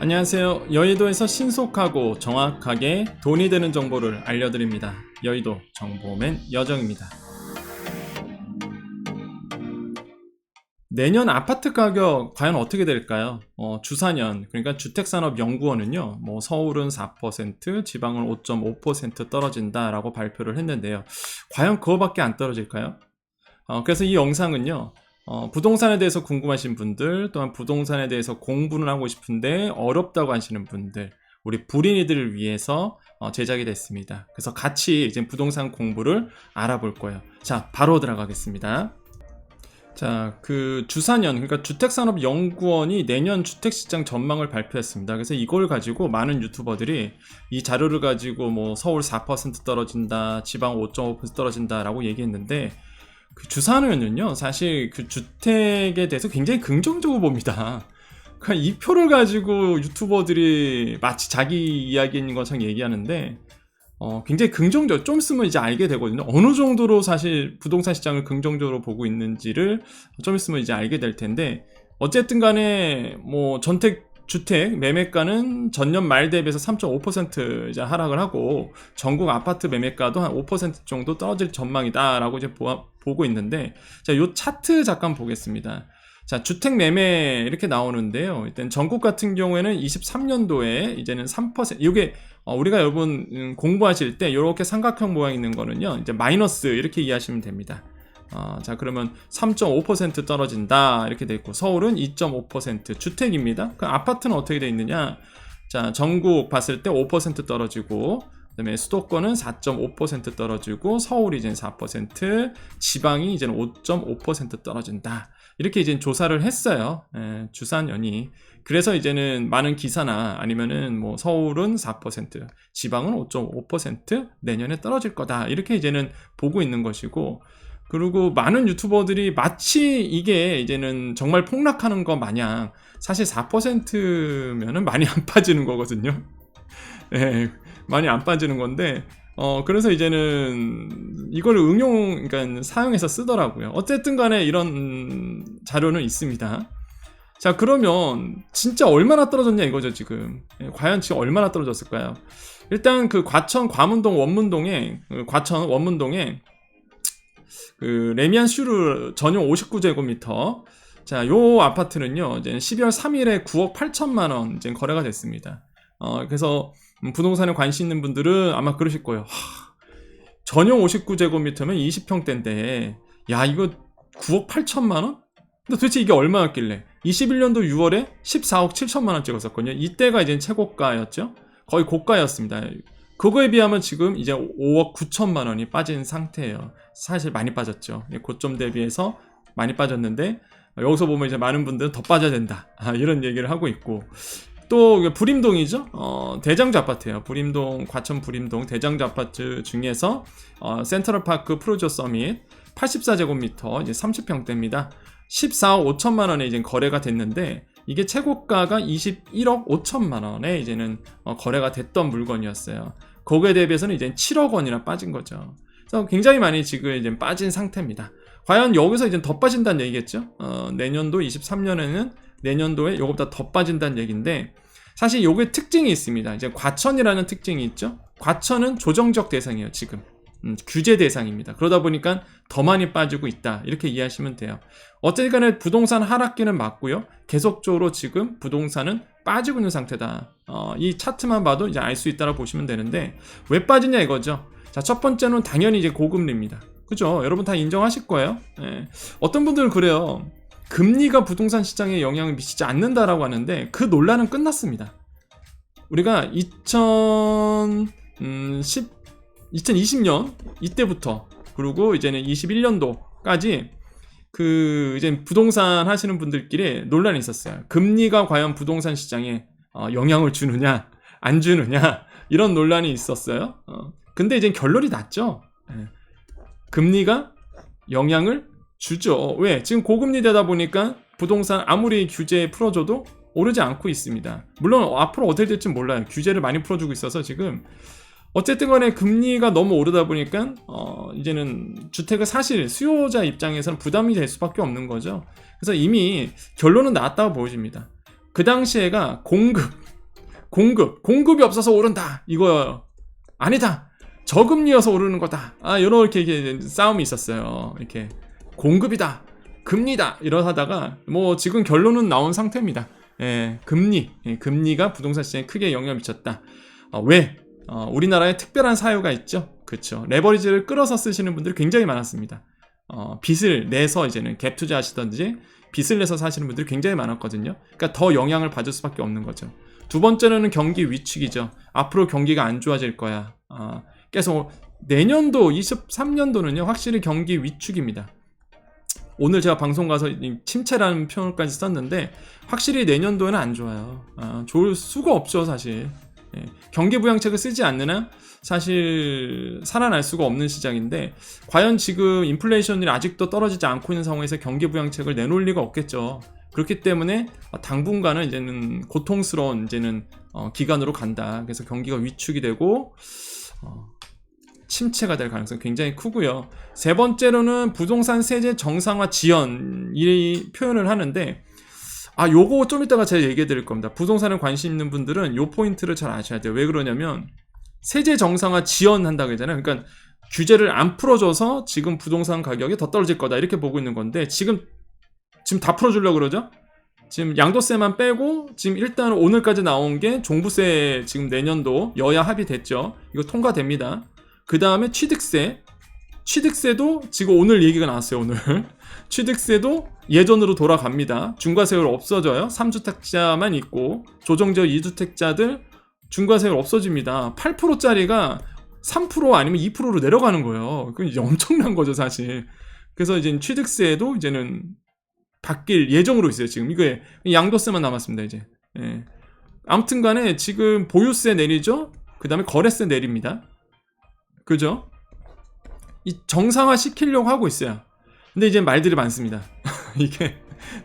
안녕하세요. 여의도에서 신속하고 정확하게 돈이 되는 정보를 알려드립니다. 여의도 정보맨 여정입니다. 내년 아파트 가격 과연 어떻게 될까요? 주사년, 그러니까 주택산업연구원은요, 서울은 4%, 지방은 5.5% 떨어진다라고 발표를 했는데요. 과연 그거밖에 안 떨어질까요? 그래서 이 영상은요, 부동산에 대해서 궁금하신 분들, 또한 부동산에 대해서 공부를 하고 싶은데 어렵다고 하시는 분들, 우리 불인이들을 위해서 제작이 됐습니다. 그래서 같이 이제 부동산 공부를 알아볼 거예요. 자, 바로 들어가겠습니다. 자, 그 주사년, 그러니까 주택산업연구원이 내년 주택시장 전망을 발표했습니다. 그래서 이걸 가지고 많은 유튜버들이 이 자료를 가지고 서울 4% 떨어진다, 지방 5.5% 떨어진다라고 얘기했는데, 그 주사년은요, 사실 그 주택에 대해서 굉장히 긍정적으로 봅니다. 그러니까 이 표를 가지고 유튜버들이 마치 자기 이야기인 것처럼 얘기하는데, 굉장히 긍정적, 좀 있으면 이제 알게 되거든요. 어느 정도로 사실 부동산 시장을 긍정적으로 보고 있는지를 좀 있으면 이제 알게 될 텐데, 어쨌든 간에 주택 매매가는 전년 말 대비해서 3.5% 이제 하락을 하고, 전국 아파트 매매가도 한 5% 정도 떨어질 전망이다라고 이제 보고 있는데, 자, 요 차트 잠깐 보겠습니다. 자, 주택 매매 이렇게 나오는데요. 일단 전국 같은 경우에는 23년도에 이제는 3%, 이게 우리가 여러분 공부하실 때 이렇게 삼각형 모양 있는 거는요, 이제 마이너스 이렇게 이해하시면 됩니다. 자, 그러면 3.5% 떨어진다 이렇게 돼 있고, 서울은 2.5% 주택입니다. 그 아파트는 어떻게 돼 있느냐? 자, 전국 봤을 때 5% 떨어지고, 그다음에 수도권은 4.5% 떨어지고, 서울이 이제 4%, 지방이 이제는 5.5% 떨어진다. 이렇게 이제 조사를 했어요. 주사년이. 그래서 이제는 많은 기사나 아니면은 서울은 4%, 지방은 5.5% 내년에 떨어질 거다. 이렇게 이제는 보고 있는 것이고, 그리고 많은 유튜버들이 마치 이게 이제는 정말 폭락하는 거 마냥, 사실 4%면은 많이 안 빠지는 거거든요. 네, 많이 안 빠지는 건데, 그래서 이제는 이걸 그러니까 사용해서 쓰더라고요. 어쨌든 간에 이런 자료는 있습니다. 자, 그러면 진짜 얼마나 떨어졌냐 이거죠, 지금. 과연 지금 얼마나 떨어졌을까요? 일단 그 과천 과문동 원문동에, 그 레미안 슈르 전용 59제곱미터. 자, 요 아파트는요, 이제 12월 3일에 9억 8천만 원 이제 거래가 됐습니다. 그래서 부동산에 관심 있는 분들은 아마 그러실 거예요. 전용 59제곱미터면 20평대인데, 야, 이거 9억 8천만 원? 근데 도대체 이게 얼마였길래? 21년도 6월에 14억 7천만 원 찍었었거든요. 이때가 이제 최고가였죠. 거의 고가였습니다. 그거에 비하면 지금 이제 5억 9천만 원이 빠진 상태예요. 사실 많이 빠졌죠. 고점 대비해서 많이 빠졌는데, 여기서 보면 이제 많은 분들은 더 빠져야 된다, 이런 얘기를 하고 있고, 또 불임동이죠. 대장주 아파트예요. 과천 불임동 대장주 아파트 중에서 센트럴파크 프로조 서밋 84제곱미터 이제 30평대입니다. 14억 5천만 원에 이제 거래가 됐는데, 이게 최고가가 21억 5천만 원에 이제는 거래가 됐던 물건이었어요. 거기에 대비해서는 이제 7억 원이나 빠진 거죠. 그래서 굉장히 많이 지금 이제 빠진 상태입니다. 과연 여기서 이제 더 빠진다는 얘기겠죠. 내년도 23년에는 내년도에 요것보다 더 빠진다는 얘기인데, 사실 요게 특징이 있습니다. 이제 과천이라는 특징이 있죠. 과천은 조정적 대상이에요, 지금. 규제 대상입니다. 그러다 보니까 더 많이 빠지고 있다, 이렇게 이해하시면 돼요. 어쨌든 간에 부동산 하락기는 맞고요, 계속적으로 지금 부동산은 빠지고 있는 상태다. 이 차트만 봐도 이제 알 수 있다고 보시면 되는데, 왜 빠지냐 이거죠. 자, 첫 번째는 당연히 이제 고금리입니다. 그죠? 여러분 다 인정하실 거예요. 어떤 분들은 그래요. 금리가 부동산 시장에 영향을 미치지 않는다라고 하는데, 그 논란은 끝났습니다. 우리가 2020년 이때부터, 그리고 이제는 21년도까지 그 이제 부동산 하시는 분들끼리 논란이 있었어요. 금리가 과연 부동산 시장에 영향을 주느냐 안 주느냐, 이런 논란이 있었어요. 근데 이제 결론이 났죠. 금리가 영향을 주죠. 왜? 지금 고금리 되다 보니까 부동산 아무리 규제 풀어줘도 오르지 않고 있습니다. 물론 앞으로 어떻게 될지 몰라요. 규제를 많이 풀어주고 있어서 지금. 어쨌든 간에 금리가 너무 오르다 보니까 이제는 주택을 사실 수요자 입장에서는 부담이 될 수밖에 없는 거죠. 그래서 이미 결론은 나왔다고 보여집니다. 그 당시에가 공급, 공급이 없어서 오른다 이거요. 아니다. 저금리여서 오르는 거다. 이렇게 싸움이 있었어요. 이렇게 공급이다, 금리다 이러다가 뭐 지금 결론은 나온 상태입니다. 금리가 부동산 시장에 크게 영향을 미쳤다. 왜? 우리나라에 특별한 사유가 있죠. 그렇죠. 레버리지를 끌어서 쓰시는 분들이 굉장히 많았습니다. 빚을 내서 이제는 갭 투자하시던지 빚을 내서 사시는 분들이 굉장히 많았거든요. 그러니까 더 영향을 받을 수밖에 없는 거죠. 두 번째로는 경기 위축이죠. 앞으로 경기가 안 좋아질 거야. 계속 내년도 23년도는요 확실히 경기 위축입니다. 오늘 제가 방송 가서 침체라는 표현까지 썼는데 확실히 내년도에는 안 좋아요. 좋을 수가 없죠 사실. 경기 부양책을 쓰지 않는 한 사실 살아날 수가 없는 시장인데 과연 지금 인플레이션이 아직도 떨어지지 않고 있는 상황에서 경기 부양책을 내놓을 리가 없겠죠. 그렇기 때문에 당분간은 이제는 고통스러운 기간으로 간다. 그래서 경기가 위축이 되고 침체가 될 가능성이 굉장히 크고요. 세 번째로는 부동산 세제 정상화 지연 이 표현을 하는데 요거 좀 이따가 제가 얘기해 드릴 겁니다. 부동산에 관심 있는 분들은 요 포인트를 잘 아셔야 돼요. 왜 그러냐면 세제 정상화 지연한다고 하잖아요. 그러니까 규제를 안 풀어줘서 지금 부동산 가격이 더 떨어질 거다 이렇게 보고 있는 건데 지금 다 풀어주려고 그러죠. 지금 양도세만 빼고 지금 일단 오늘까지 나온 게 종부세 지금 내년도 여야 합의됐죠. 이거 통과됩니다. 그 다음에 취득세도 지금 오늘 얘기가 나왔어요. 오늘 취득세도 예전으로 돌아갑니다. 중과세율 없어져요. 3주택자만 있고 조정지역 2주택자들 중과세율 없어집니다. 8%짜리가 3% 아니면 2%로 내려가는 거예요. 그건 이제 엄청난 거죠 사실. 그래서 이제 취득세도 이제는 바뀔 예정으로 있어요. 지금 이거에 양도세만 남았습니다 이제. 아무튼간에 지금 보유세 내리죠. 그 다음에 거래세 내립니다. 그죠? 이 정상화 시키려고 하고 있어요. 근데 이제 말들이 많습니다. 이게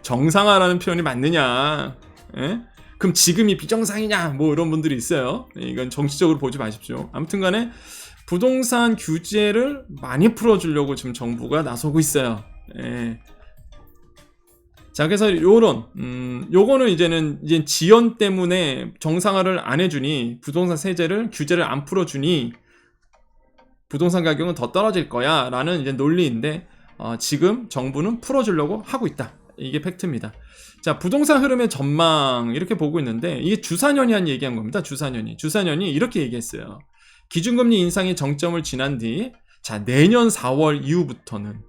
정상화라는 표현이 맞느냐? 그럼 지금이 비정상이냐? 뭐 이런 분들이 있어요. 이건 정치적으로 보지 마십시오. 아무튼간에 부동산 규제를 많이 풀어주려고 지금 정부가 나서고 있어요. 자, 그래서 요거는 이제는 이제 지연 때문에 정상화를 안 해주니 부동산 규제를 안 풀어주니 부동산 가격은 더 떨어질 거야 라는 이제 논리인데 지금 정부는 풀어주려고 하고 있다. 이게 팩트입니다. 자, 부동산 흐름의 전망 이렇게 보고 있는데 이게 주사년이 한 얘기한 겁니다. 주사년이 이렇게 얘기했어요. 기준금리 인상이 정점을 지난 뒤 내년 4월 이후부터는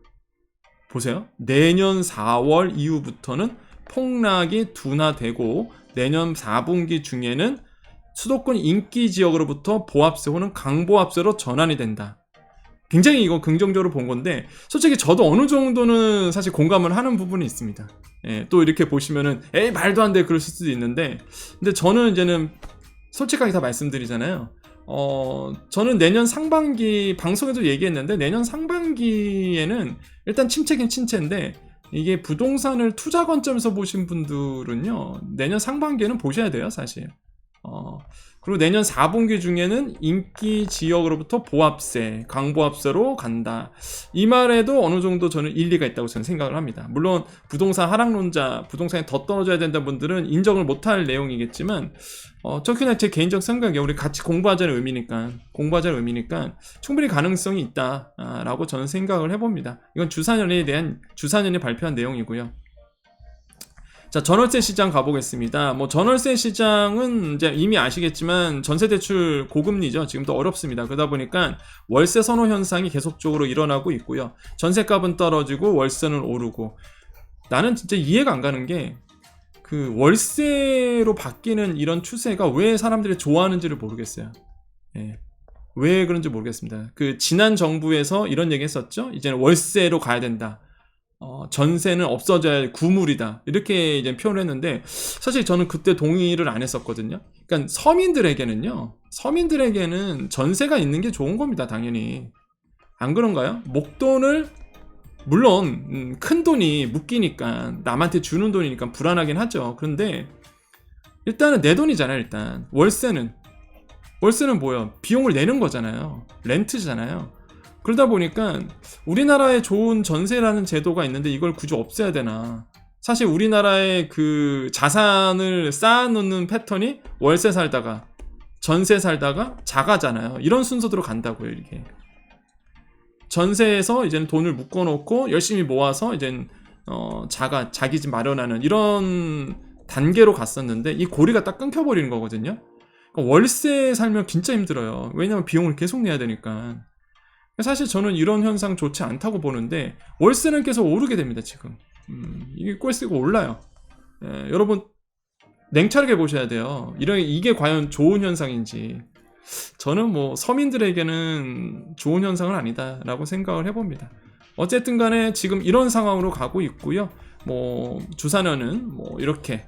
보세요. 내년 4월 이후부터는 폭락이 둔화되고 내년 4분기 중에는 수도권 인기 지역으로부터 보합세 혹은 강보합세로 전환이 된다. 굉장히 이거 긍정적으로 본 건데 솔직히 저도 어느 정도는 사실 공감을 하는 부분이 있습니다. 또 이렇게 보시면은 말도 안 돼 그러실 수도 있는데 근데 저는 이제는 솔직하게 다 말씀드리잖아요. 저는 내년 상반기 방송에도 얘기했는데 내년 상반기에는 일단 침체긴 침체인데 이게 부동산을 투자 관점에서 보신 분들은요 내년 상반기에는 보셔야 돼요 사실. 그리고 내년 4분기 중에는 인기 지역으로부터 보합세, 강보합세로 간다. 이 말에도 어느 정도 저는 일리가 있다고 저는 생각을 합니다. 물론 부동산 하락론자, 부동산이 더 떨어져야 된다는 분들은 인정을 못할 내용이겠지만 저 그냥 제 개인적 생각이에요. 우리 같이 공부하자는 의미니까 충분히 가능성이 있다라고 저는 생각을 해봅니다. 이건 주사년이 발표한 내용이고요. 자, 전월세 시장 가보겠습니다. 전월세 시장은 이제 이미 아시겠지만 전세대출 고금리죠. 지금도 어렵습니다. 그러다 보니까 월세 선호 현상이 계속적으로 일어나고 있고요. 전세값은 떨어지고 월세는 오르고 나는 진짜 이해가 안 가는 게 그 월세로 바뀌는 이런 추세가 왜 사람들이 좋아하는지를 모르겠어요. 왜 그런지 모르겠습니다. 그 지난 정부에서 이런 얘기 했었죠. 이제는 월세로 가야 된다. 전세는 없어져야 구물이다. 이렇게 이제 표현을 했는데 사실 저는 그때 동의를 안 했었거든요. 그러니까 서민들에게는 전세가 있는 게 좋은 겁니다. 당연히. 안 그런가요? 목돈을 물론 큰 돈이 묶이니까 남한테 주는 돈이니까 불안하긴 하죠. 그런데 일단은 내 돈이잖아요. 일단 월세는 뭐예요? 비용을 내는 거잖아요. 렌트잖아요. 그러다 보니까 우리나라에 좋은 전세라는 제도가 있는데 이걸 굳이 없애야 되나? 사실 우리나라의 그 자산을 쌓아놓는 패턴이 월세 살다가 전세 살다가 자가잖아요. 이런 순서대로 간다고요, 이게. 전세에서 이제는 돈을 묶어놓고 열심히 모아서 이제는 자기 집 마련하는 이런 단계로 갔었는데 이 고리가 딱 끊겨버리는 거거든요. 그러니까 월세 살면 진짜 힘들어요. 왜냐면 비용을 계속 내야 되니까. 사실 저는 이런 현상 좋지 않다고 보는데 월세는 계속 오르게 됩니다, 지금. 이게 꼴쓰고 올라요. 여러분 냉철하게 보셔야 돼요. 이게 과연 좋은 현상인지. 저는 뭐 서민들에게는 좋은 현상은 아니다라고 생각을 해봅니다. 어쨌든 간에 지금 이런 상황으로 가고 있고요. 뭐 주사년은 뭐 이렇게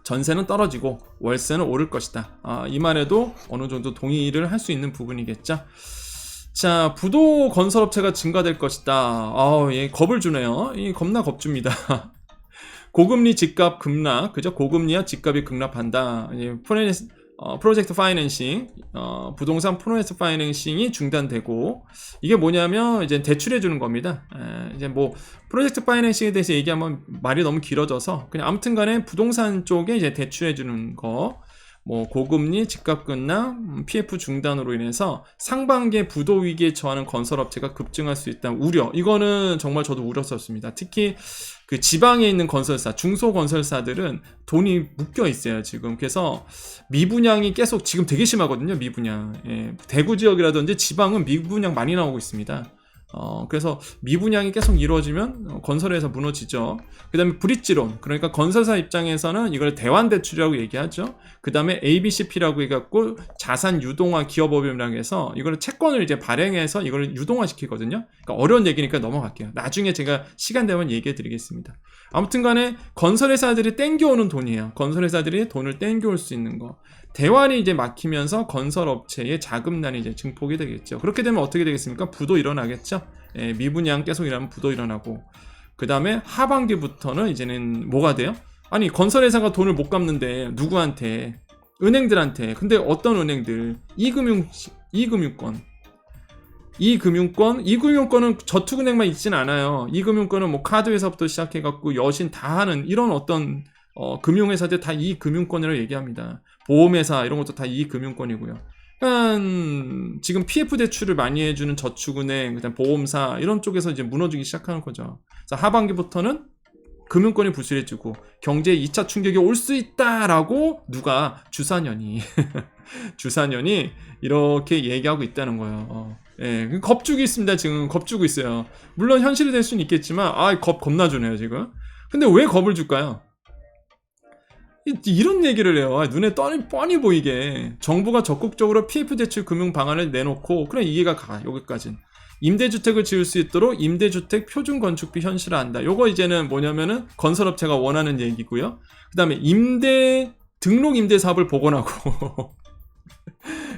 전세는 떨어지고 월세는 오를 것이다. 이 말에도 어느 정도 동의를 할 수 있는 부분이겠죠. 자, 부도 건설업체가 증가될 것이다. 얘 겁을 주네요. 이 겁나 겁줍니다. 고금리 집값 급락, 그죠? 고금리와 집값이 급락한다. 프로젝트 파이낸싱, 부동산 프로젝트 파이낸싱이 중단되고, 이게 뭐냐면, 이제 대출해 주는 겁니다. 이제 뭐, 프로젝트 파이낸싱에 대해서 얘기하면 말이 너무 길어져서, 그냥 아무튼 간에 부동산 쪽에 이제 대출해 주는 거, 뭐 고금리, 집값 급락, PF 중단으로 인해서 상반기에 부도 위기에 처하는 건설업체가 급증할 수 있다는 우려. 이거는 정말 저도 우렸었습니다. 특히 그 지방에 있는 건설사, 중소건설사들은 돈이 묶여 있어요, 지금. 그래서 미분양이 계속 지금 되게 심하거든요, 미분양. 대구 지역이라든지 지방은 미분양 많이 나오고 있습니다. 그래서 미분양이 계속 이루어지면 건설회사 무너지죠. 그 다음에 브릿지론, 그러니까 건설사 입장에서는 이걸 대환대출이라고 얘기하죠. 그 다음에 ABCP라고 해갖고 자산 유동화 기업법인이라고 해서 이걸 채권을 이제 발행해서 이걸 유동화 시키거든요. 그러니까 어려운 얘기니까 넘어갈게요. 나중에 제가 시간 되면 얘기해 드리겠습니다. 아무튼 간에 건설회사들이 땡겨오는 돈이에요. 건설회사들이 돈을 땡겨올 수 있는 거. 대환이 이제 막히면서 건설업체의 자금난이 이제 증폭이 되겠죠. 그렇게 되면 어떻게 되겠습니까? 부도 일어나겠죠. 미분양 계속 일어나면 부도 일어나고, 그 다음에 하반기부터는 이제는 뭐가 돼요? 아니, 건설회사가 돈을 못 갚는데 누구한테? 은행들한테. 근데 어떤 은행들? 이금융권. 이금융권은 저축은행만 있진 않아요. 이금융권은 뭐 카드회사부터 시작해갖고 여신 다 하는 이런 어떤 금융회사들 다 이금융권이라고 얘기합니다. 보험회사 이런 것도 다 이금융권이고요. 그러니까 지금 PF 대출을 많이 해주는 저축은행, 그다음 보험사 이런 쪽에서 이제 무너지기 시작하는 거죠. 그래서 하반기부터는 금융권이 부실해지고 경제에 2차 충격이 올 수 있다라고 누가 주사년이 이렇게 얘기하고 있다는 거예요. 겁주고 있습니다. 지금 겁주고 있어요. 물론 현실이 될 수는 있겠지만 겁나 주네요 지금. 근데 왜 겁을 줄까요? 이런 얘기를 해요. 눈에 뻔히 보이게 정부가 적극적으로 PF 대출 금융 방안을 내놓고, 그래 이해가 가. 여기까지는 임대주택을 지을 수 있도록 임대주택 표준 건축비 현실화한다. 요거 이제는 뭐냐면은 건설업체가 원하는 얘기고요. 그 다음에 등록 임대 사업을 복원하고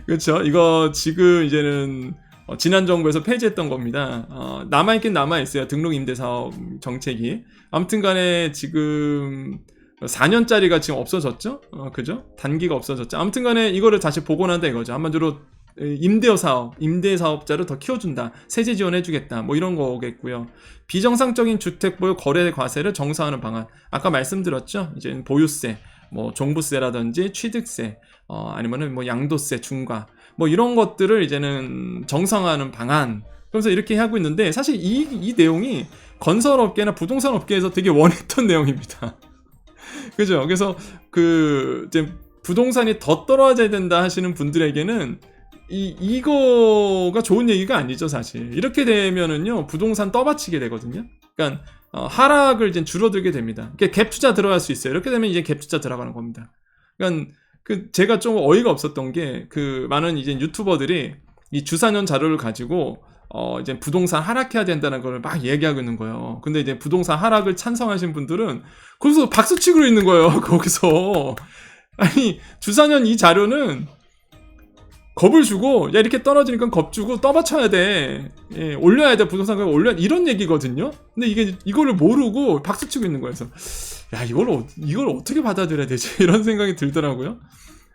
그렇죠. 이거 지금 이제는 지난 정부에서 폐지했던 겁니다. 남아있긴 남아있어요. 등록 임대 사업 정책이. 아무튼 간에 지금 4년짜리가 지금 없어졌죠? 그죠? 단기가 없어졌죠. 아무튼 간에 이거를 다시 복원한다 이거죠. 한마디로 임대사업자를 더 키워준다. 세제 지원해주겠다. 뭐 이런 거겠고요. 비정상적인 주택 보유 거래 과세를 정상화하는 방안. 아까 말씀드렸죠? 이제 보유세, 뭐 종부세라든지 취득세, 아니면은 뭐 양도세 중과, 뭐 이런 것들을 이제는 정상화하는 방안. 그래서 이렇게 하고 있는데 사실 이 내용이 건설업계나 부동산업계에서 되게 원했던 내용입니다. 그죠? 그래서 이제 부동산이 더 떨어져야 된다 하시는 분들에게는 이거가 좋은 얘기가 아니죠, 사실. 이렇게 되면은요, 부동산 떠받치게 되거든요. 그러니까 하락을 이제 줄어들게 됩니다. 갭 투자 들어갈 수 있어요. 이렇게 되면 이제 갭 투자 들어가는 겁니다. 그러니까 제가 좀 어이가 없었던 게 많은 이제 유튜버들이 이 주사년 자료를 가지고 이제 부동산 하락해야 된다는 걸 막 얘기하고 있는 거예요. 근데 이제 부동산 하락을 찬성하신 분들은 거기서 박수치고 있는 거예요. 거기서. 아니, 주사년 이 자료는 겁을 주고, 야, 이렇게 떨어지니까 겁 주고 떠받쳐야 돼. 올려야 돼. 부동산 가격 올려야 돼. 이런 얘기거든요. 근데 이거를 모르고 박수치고 있는 거예요. 그래서, 야, 이걸 어떻게 받아들여야 되지? 이런 생각이 들더라고요.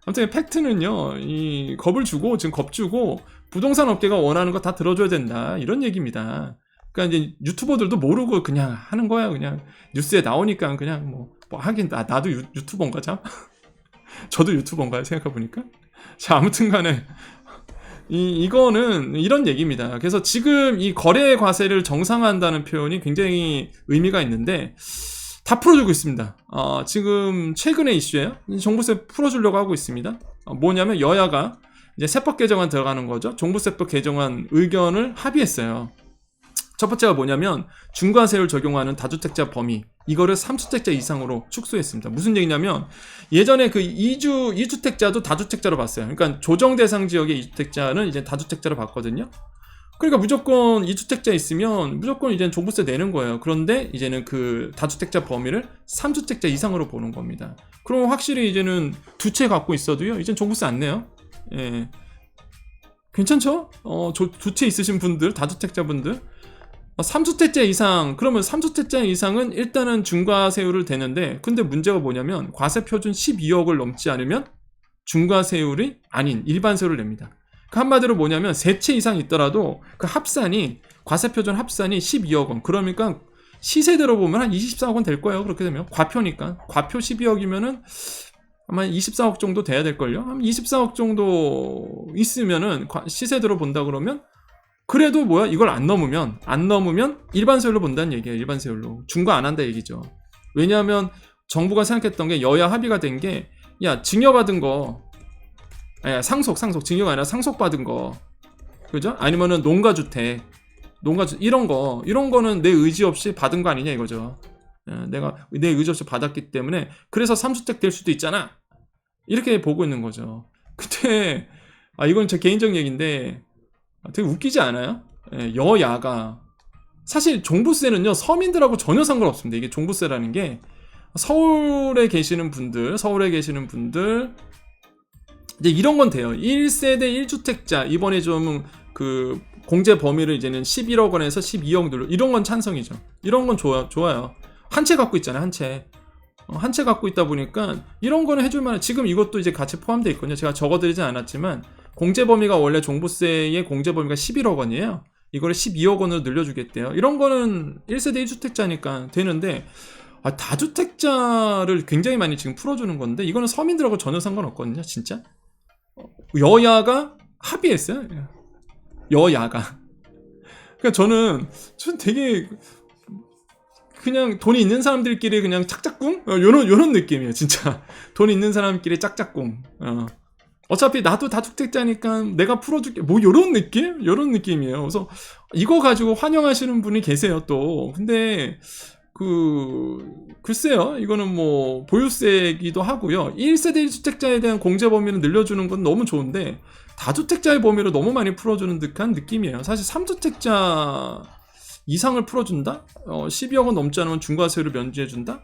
아무튼 팩트는요, 겁을 주고, 지금 겁 주고, 부동산 업계가 원하는 거 다 들어줘야 된다. 이런 얘기입니다. 그러니까 이제 유튜버들도 모르고 그냥 하는 거야. 그냥 뉴스에 나오니까 그냥 뭐 하긴 나도 유튜버인가 참? 저도 유튜버인가요? 생각해보니까. 자, 아무튼 간에 이거는 이런 얘기입니다. 그래서 지금 이 거래 과세를 정상화한다는 표현이 굉장히 의미가 있는데 다 풀어주고 있습니다. 지금 최근의 이슈예요. 종부세 풀어주려고 하고 있습니다. 뭐냐면 여야가 이제 세법 개정안 들어가는 거죠. 종부세법 개정안 의견을 합의했어요. 첫 번째가 뭐냐면 중과세율 적용하는 다주택자 범위 이거를 3주택자 이상으로 축소했습니다. 무슨 얘기냐면 예전에 그 2주택자도 다주택자로 봤어요. 그러니까 조정 대상 지역의 2주택자는 이제 다주택자로 봤거든요. 그러니까 무조건 2주택자 있으면 무조건 이제는 종부세 내는 거예요. 그런데 이제는 그 다주택자 범위를 3주택자 이상으로 보는 겁니다. 그럼 확실히 이제는 두 채 갖고 있어도요. 이제는 종부세 안 내요. 예. 괜찮죠? 두 채 있으신 분들, 다주택자 분들 3주택자 이상, 그러면 3주택자 이상은 일단은 중과세율을 대는데, 근데 문제가 뭐냐면 과세표준 12억을 넘지 않으면 중과세율이 아닌 일반세율을 냅니다. 그 한마디로 뭐냐면 세 채 이상 있더라도 그 합산이 과세표준 합산이 12억 원. 그러니까 시세대로 보면 한 24억 원 될 거예요. 그렇게 되면 과표니까 과표 12억이면은 아마 24억 정도 돼야 될 걸요. 한 24억 정도 있으면은 시세대로 본다 그러면 그래도 뭐야 이걸 안 넘으면 일반세율로 본다는 얘기예요. 일반세율로 중과 안 한다 얘기죠. 왜냐하면 정부가 생각했던 게 여야 합의가 된 게 야 증여받은 거 아니 상속 증여가 아니라 상속받은 거 그죠? 아니면은 농가주택 이런 거는 내 의지 없이 받은 거 아니냐 이거죠. 내가 내 의지 없이 받았기 때문에 그래서 3주택 될 수도 있잖아 이렇게 보고 있는 거죠. 근데 이건 제 개인적 얘기인데 되게 웃기지 않아요? 여야가 사실 종부세는요 서민들하고 전혀 상관없습니다. 이게 종부세라는 게 서울에 계시는 분들 이제 이런 건 돼요. 1세대 1주택자 이번에 좀 그 공제 범위를 이제는 11억 원에서 12억 늘로 이런 건 찬성이죠. 이런 건 좋아요. 한 채 갖고 있잖아요. 한 채 갖고 있다 보니까 이런 거는 해줄 만한 지금 이것도 이제 같이 포함되어 있거든요. 제가 적어드리진 않았지만 공제 범위가 원래 종부세의 공제 범위가 11억 원이에요. 이거를 12억 원으로 늘려주겠대요. 이런 거는 1세대 1주택자니까 되는데 다주택자를 굉장히 많이 지금 풀어주는 건데 이거는 서민들하고 전혀 상관없거든요. 진짜 여야가 합의했어요. 여야가. 그러니까 저는 되게 그냥 돈이 있는 사람들끼리 그냥 짝짝꿍? 요런 느낌이에요. 진짜 돈이 있는 사람끼리 짝짝꿍. 어차피 나도 다주택자니까 내가 풀어줄게. 뭐 요런 느낌이에요. 그래서 이거 가지고 환영하시는 분이 계세요 또. 근데 글쎄요. 이거는 뭐 보유세이기도 하고요. 1세대 1주택자에 대한 공제 범위를 늘려주는 건 너무 좋은데 다주택자의 범위를 너무 많이 풀어주는 듯한 느낌이에요. 사실 3주택자 이상을 풀어준다? 12억 원 넘지 않으면 중과세율을 면제해준다?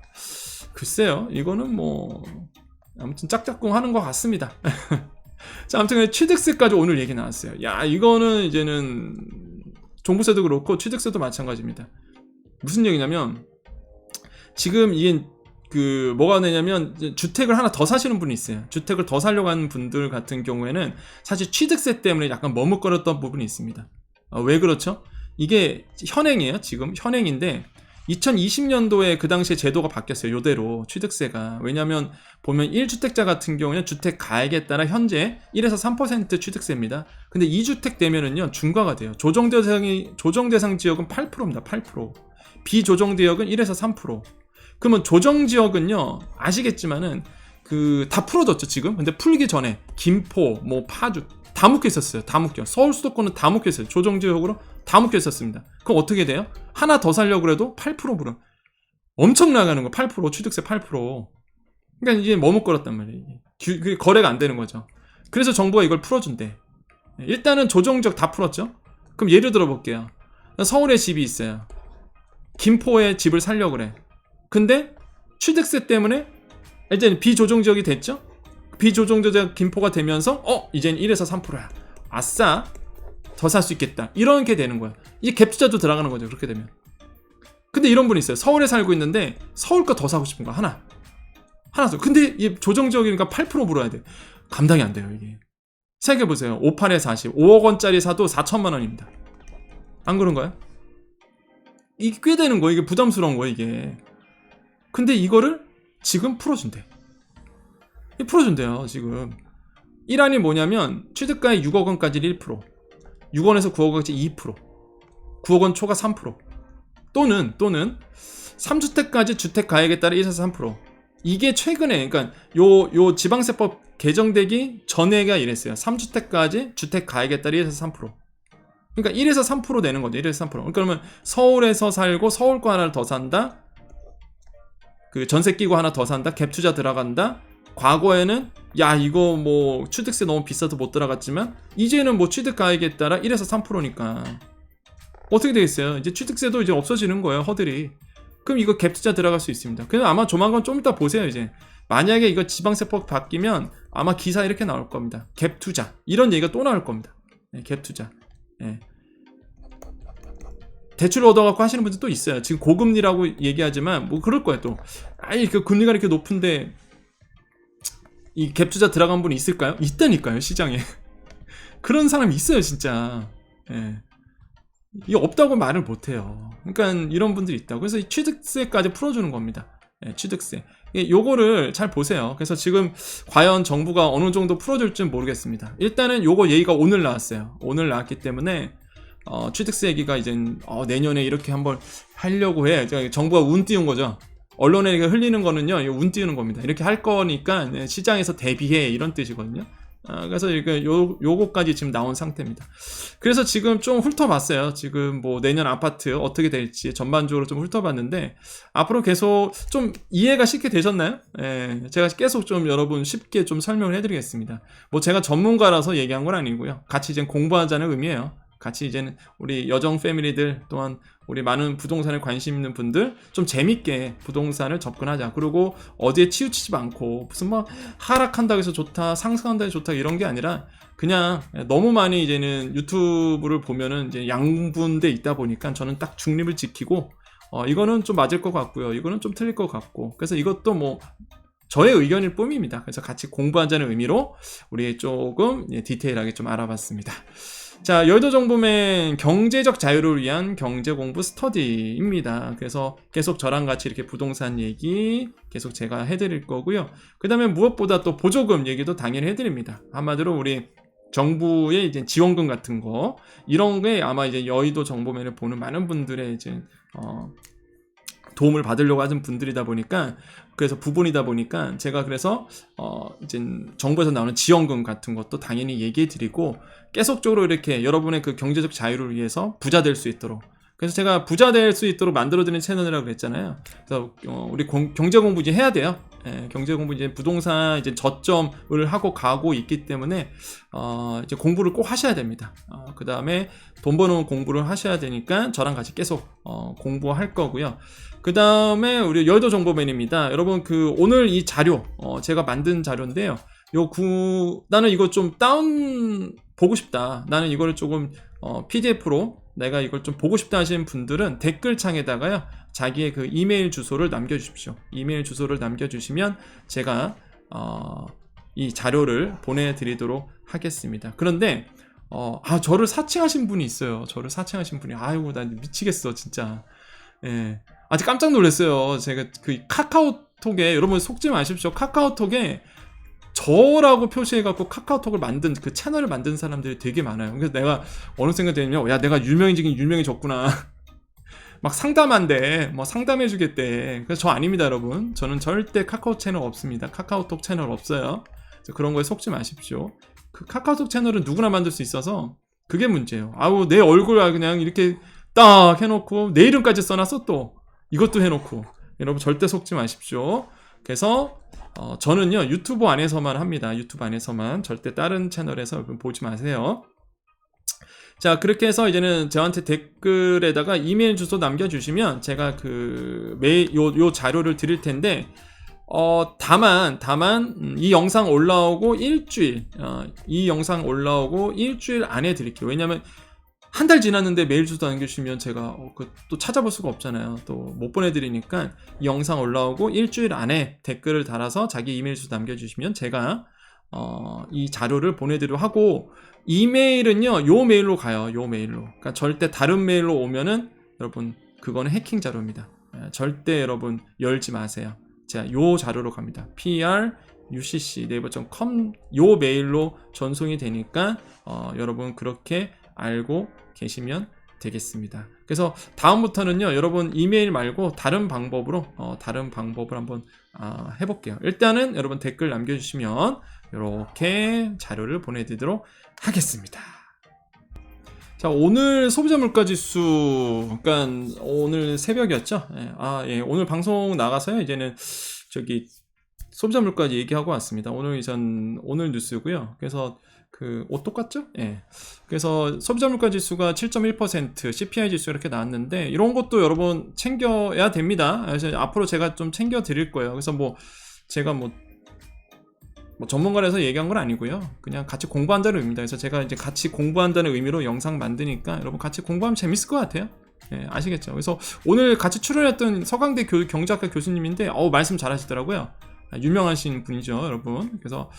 글쎄요. 이거는 뭐 아무튼 짝짝꿍 하는 것 같습니다. 자, 아무튼 취득세까지 오늘 얘기 나왔어요. 야, 이거는 이제는 종부세도 그렇고 취득세도 마찬가지입니다. 무슨 얘기냐면 지금 이게 뭐가 되냐면 주택을 하나 더 사시는 분이 있어요. 주택을 더 사려고 하는 분들 같은 경우에는 사실 취득세 때문에 약간 머뭇거렸던 부분이 있습니다. 왜 그렇죠? 이게 현행이에요. 지금 현행인데 2020년도에 그 당시에 제도가 바뀌었어요. 요대로 취득세가. 왜냐하면 보면 1주택자 같은 경우는 주택 가액에 따라 현재 1에서 3% 취득세입니다. 근데 2주택 되면은요 중과가 돼요. 조정 대상 지역은 8%입니다. 8%. 비조정 지역은 1에서 3%. 그러면 조정 지역은요 아시겠지만은 다 풀어졌죠 지금. 근데 풀기 전에 김포, 뭐 파주 다 묶여 있었어요. 다 묶여. 서울 수도권은 다 묶여 있어요. 조정 지역으로 다 묶여 있었습니다. 그럼 어떻게 돼요? 하나 더 살려고 해도 8% 물어. 엄청 나가는 거. 8% 취득세 8%. 그러니까 이게 머뭇거렸단 말이에요. 그게 거래가 안 되는 거죠. 그래서 정부가 이걸 풀어준대. 일단은 조정 지역 다 풀었죠. 그럼 예를 들어 볼게요. 서울에 집이 있어요. 김포에 집을 살려고 그래. 근데 취득세 때문에 이제 비조정 지역이 됐죠? 비조정 지역 김포가 되면서 이제는 1에서 3%야. 아싸. 더 살 수 있겠다. 이렇게 되는 거야. 이제 갭 투자도 들어가는 거죠. 그렇게 되면. 근데 이런 분이 있어요. 서울에 살고 있는데 서울 거 더 사고 싶은 거 하나 더. 근데 이 조정 지역이니까 8% 물어야 돼. 감당이 안 돼요, 이게. 생각해 보세요. 58에 40. 5억 원짜리 사도 4천만 원입니다. 안 그런가요? 이게 꽤 되는 거예요. 이게 부담스러운 거예요, 이게. 근데 이거를 지금 풀어준대. 풀어준대요, 지금. 1안이 뭐냐면 취득가액 6억 원까지 1%, 6원에서 9억 원까지 2%, 9억 원 초과 3%, 또는 3주택까지 주택 가액에 따라 1에서 3%. 이게 최근에, 그러니까 요 지방세법 개정되기 전에가 이랬어요. 3주택까지 주택 가액에 따라 1에서 3%. 그러니까 1에서 3% 내는 거죠. 1에서 3%. 그러면 서울에서 살고 서울 거 하나 더 산다. 그 전세 끼고 하나 더 산다. 갭 투자 들어간다. 과거에는 야 이거 뭐 취득세 너무 비싸서 못 들어갔지만 이제는 뭐 취득 가액에 따라 1에서 3%니까 어떻게 되겠어요? 이제 취득세도 이제 없어지는 거예요, 허들이. 그럼 이거 갭 투자 들어갈 수 있습니다. 그래서 아마 조만간 좀 이따 보세요. 이제 만약에 이거 지방세법 바뀌면 아마 기사 이렇게 나올 겁니다. 갭 투자 이런 얘기가 또 나올 겁니다. 네, 갭 투자. 네. 대출 얻어갖고 하시는 분들 또 있어요. 지금 고금리라고 얘기하지만 뭐 그럴 거예요 또. 아니 그 금리가 이렇게 높은데 이 갭 투자 들어간 분이 있을까요? 있다니까요, 시장에. 그런 사람이 있어요, 진짜. 예. 이게 없다고 말을 못해요. 그러니까 이런 분들이 있다고. 그래서 이 취득세까지 풀어주는 겁니다. 예, 취득세. 요거를 잘 보세요. 그래서 지금 과연 정부가 어느 정도 풀어줄지는 모르겠습니다. 일단은 요거 얘기가 오늘 나왔어요. 오늘 나왔기 때문에 취득세 얘기가 이제 내년에 이렇게 한번 하려고 해. 정부가 운 띄운 거죠. 언론에 흘리는 거는요, 운 띄우는 겁니다. 이렇게 할 거니까 시장에서 대비해 이런 뜻이거든요. 그래서 요거까지 지금 나온 상태입니다. 그래서 지금 좀 훑어봤어요. 지금 뭐 내년 아파트 어떻게 될지 전반적으로 좀 훑어봤는데 앞으로 계속 좀 이해가 쉽게 되셨나요? 예, 제가 계속 좀 여러분 쉽게 좀 설명을 해드리겠습니다. 뭐 제가 전문가라서 얘기한 건 아니고요. 같이 이제 공부하자는 의미예요. 같이 이제는 우리 여정 패밀리들 또한 우리 많은 부동산에 관심 있는 분들 좀 재밌게 부동산을 접근하자. 그리고 어디에 치우치지 않고 무슨 막 하락한다고 해서 좋다, 상승한다고 해서 좋다 이런 게 아니라 그냥 너무 많이 이제는 유튜브를 보면은 이제 양분돼 있다 보니까 저는 딱 중립을 지키고 이거는 좀 맞을 것 같고요. 이거는 좀 틀릴 것 같고. 그래서 이것도 뭐 저의 의견일 뿐입니다. 그래서 같이 공부하자는 의미로 우리 조금 디테일하게 좀 알아봤습니다. 자, 여의도 정보맨 경제적 자유를 위한 경제공부 스터디입니다. 그래서 계속 저랑 같이 이렇게 부동산 얘기 계속 제가 해드릴 거고요. 그 다음에 무엇보다 또 보조금 얘기도 당연히 해드립니다. 한마디로 우리 정부의 이제 지원금 같은 거 이런 게 아마 이제 여의도 정보맨을 보는 많은 분들의 이제 도움을 받으려고 하는 분들이다 보니까 그래서 부분이다 보니까 제가 그래서 이제 정부에서 나오는 지원금 같은 것도 당연히 얘기해 드리고 계속적으로 이렇게 여러분의 그 경제적 자유를 위해서 부자 될 수 있도록 그래서 제가 부자 될 수 있도록 만들어드리는 채널이라고 그랬잖아요. 그래서 우리 경제 공부 이제 해야 돼요. 예, 경제 공부 이제 부동산 이제 저점을 하고 가고 있기 때문에 이제 공부를 꼭 하셔야 됩니다. 그 다음에 돈 버는 공부를 하셔야 되니까 저랑 같이 계속 공부할 거고요. 그 다음에 우리 여의도 정보맨입니다. 여러분 그 오늘 이 자료 제가 만든 자료인데요. 나는 이거 좀 다운 보고 싶다. 나는 이거를 조금 PDF로 내가 이걸 좀 보고 싶다 하시는 분들은 댓글창에다가요. 자기의 그 이메일 주소를 남겨주십시오. 이메일 주소를 남겨주시면 제가 이 자료를 보내드리도록 하겠습니다. 그런데 저를 사칭하신 분이 있어요. 저를 사칭하신 분이 아이고 난 미치겠어 진짜. 예. 아직 깜짝 놀랐어요. 제가 그 카카오톡에 여러분 속지 마십시오. 카카오톡에 저라고 표시해갖고 카카오톡을 만든 그 채널을 만든 사람들이 되게 많아요. 그래서 내가 어느 순간 되냐면 야 내가 유명해지긴 유명해졌구나. 막 상담한대 뭐 상담해주겠대. 그래서 저 아닙니다 여러분. 저는 절대 카카오 채널 없습니다. 카카오톡 채널 없어요. 그래서 그런 거에 속지 마십시오. 그 카카오톡 채널은 누구나 만들 수 있어서 그게 문제예요. 아우 내 얼굴 그냥 이렇게 딱 해놓고 내 이름까지 써놨어 또 이것도 해놓고 여러분 절대 속지 마십시오. 그래서 저는요 유튜브 안에서만 합니다. 유튜브 안에서만 절대 다른 채널에서 보지 마세요. 자 그렇게 해서 이제는 저한테 댓글에다가 이메일 주소 남겨주시면 제가 그 매일 요 자료를 드릴 텐데 다만 이 영상 올라오고 일주일 이 영상 올라오고 일주일 안에 드릴게요. 왜냐면 한 달 지났는데 메일 주소 남겨주시면 제가 또 찾아볼 수가 없잖아요. 또 못 보내드리니까 이 영상 올라오고 일주일 안에 댓글을 달아서 자기 이메일 주소 남겨주시면 제가 이 자료를 보내드리고 하고 이메일은요 요 메일로 가요. 요 메일로. 그러니까 절대 다른 메일로 오면은 여러분 그거는 해킹 자료입니다. 절대 여러분 열지 마세요. 자, 요 자료로 갑니다. PRUCC 네이버.com 요 메일로 전송이 되니까 여러분 그렇게 알고 계시면 되겠습니다. 그래서 다음부터는요, 여러분 이메일 말고 다른 방법으로 한번 해볼게요. 일단은 여러분 댓글 남겨주시면 이렇게 자료를 보내드리도록 하겠습니다. 자, 오늘 소비자 물가지수, 그러니까 오늘 새벽이었죠. 예, 오늘 방송 나가서요. 이제는 저기 소비자 물가 얘기하고 왔습니다. 오늘 뉴스고요. 그래서 옷 똑같죠? 예. 그래서 소비자 물가 지수가 7.1%, CPI 지수 이렇게 나왔는데 이런 것도 여러분 챙겨야 됩니다. 그래서 앞으로 제가 좀 챙겨 드릴 거예요. 그래서 제가 전문가라서 얘기한 건 아니고요. 그냥 같이 공부한다는 의미입니다. 그래서 제가 이제 같이 공부한다는 의미로 영상 만드니까 여러분 같이 공부하면 재밌을 것 같아요. 예, 아시겠죠? 그래서 오늘 같이 출연했던 서강대 경제학과 교수님인데 말씀 잘하시더라고요. 유명하신 분이죠, 여러분. 그래서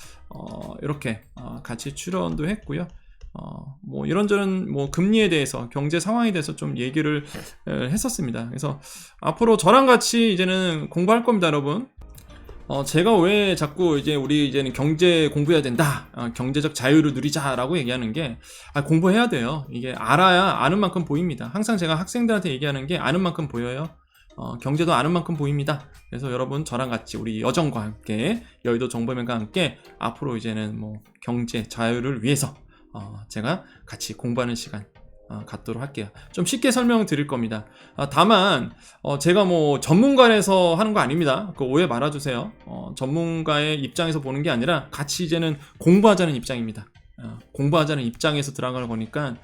이렇게 같이 출연도 했고요. 이런저런 금리에 대해서, 경제 상황에 대해서 좀 얘기를 했었습니다. 그래서 앞으로 저랑 같이 이제는 공부할 겁니다, 여러분. 제가 왜 자꾸 우리 이제는 경제 공부해야 된다, 경제적 자유를 누리자라고 얘기하는 게, 공부해야 돼요. 이게 알아야 아는 만큼 보입니다. 항상 제가 학생들한테 얘기하는 게 아는 만큼 보여요. 경제도 아는 만큼 보입니다. 그래서 여러분 저랑 같이 우리 여정과 함께, 여의도 정보면과 함께 앞으로 이제는 경제 자유를 위해서 제가 같이 공부하는 시간 갖도록 할게요. 좀 쉽게 설명드릴 겁니다. 다만 제가 전문가에서 하는 거 아닙니다. 그 오해 말아주세요. 전문가의 입장에서 보는 게 아니라 같이 이제는 공부하자는 입장입니다. 공부하자는 입장에서 들어가는 거니까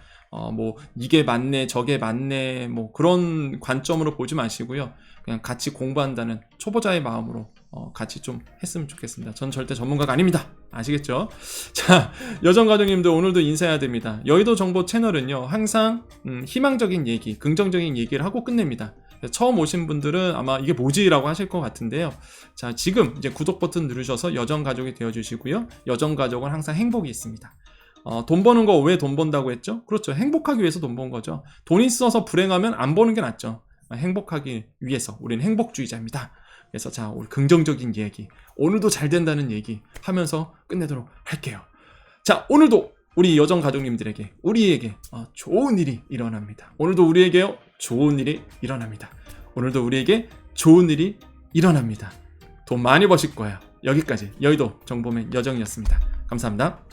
이게 맞네 저게 맞네 그런 관점으로 보지 마시고요. 그냥 같이 공부한다는 초보자의 마음으로 같이 좀 했으면 좋겠습니다. 전 절대 전문가가 아닙니다. 아시겠죠? 자, 여정가족님들 오늘도 인사해야 됩니다. 여의도 정보 채널은요, 항상 희망적인 얘기, 긍정적인 얘기를 하고 끝냅니다. 처음 오신 분들은 아마 이게 뭐지라고 하실 것 같은데요. 자, 지금 이제 구독 버튼 누르셔서 여정가족이 되어주시고요. 여정가족은 항상 행복이 있습니다. 돈 버는 거 왜 돈 번다고 했죠? 그렇죠. 행복하기 위해서 돈 번 거죠. 돈 있어서 불행하면 안 버는 게 낫죠. 행복하기 위해서 우리는 행복주의자입니다. 그래서 자, 우리 긍정적인 얘기, 오늘도 잘 된다는 얘기 하면서 끝내도록 할게요. 자, 오늘도 우리 여정 가족님들에게, 우리에게 좋은 일이 일어납니다. 오늘도 우리에게요, 좋은 일이 일어납니다. 오늘도 우리에게 좋은 일이 일어납니다. 돈 많이 버실 거예요. 여기까지 여의도 정보맨 여정이었습니다. 감사합니다.